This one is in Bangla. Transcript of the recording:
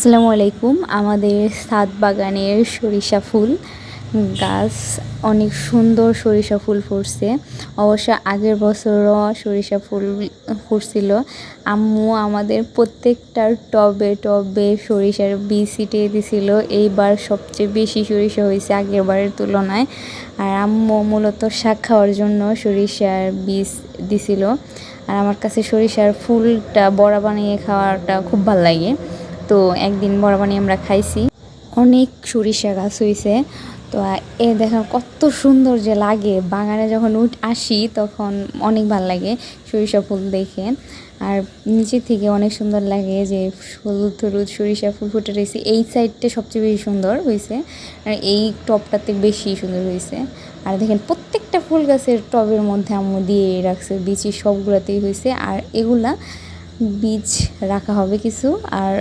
আসসালামু আলাইকুম। আমাদের ছাদ বাগানের সরিষা ফুল গাছ অনেক সুন্দর সরিষা ফুল ফুটছে। অবশ্য আগের বছরও সরিষা ফুল ফুটছিল। আম্মু আমাদের প্রত্যেকটার টবে টবে সরিষার বীজ ছিটিয়ে দিছিল। এইবার সবচেয়ে বেশি সরিষা হয়েছে আগের বারের তুলনায়। আর আম্মু মূলত শাক খাওয়ার জন্য সরিষার বীজ দিছিল। আর আমার কাছে সরিষার ফুলটা বড়া বানিয়ে খাওয়াটা খুব ভালো লাগে। তো একদিন বড়া বানিয়ে আমরা খাইছি। অনেক সরিষা গাছ হয়েছে। তো দেখেন কত সুন্দর যে লাগে, বাগানে যখন আসি তখন অনেক ভালো লাগে সরিষা ফুল দেখে। আর নিচে থেকে অনেক সুন্দর লাগে যে হলুদ হলুদ সরিষা ফুল ফুটে রয়েছে। এই সাইডটা সবচেয়ে বেশি সুন্দর হয়েছে, আর এই টবটাতে বেশি সুন্দর হয়েছে। আর দেখেন প্রত্যেকটা ফুল গাছের টবের মধ্যে আম্মু দিয়ে রাখছে, বীজ সবগুলোতেই হয়েছে। আর এগুলা বীজ রাখা হবে কিছু, আর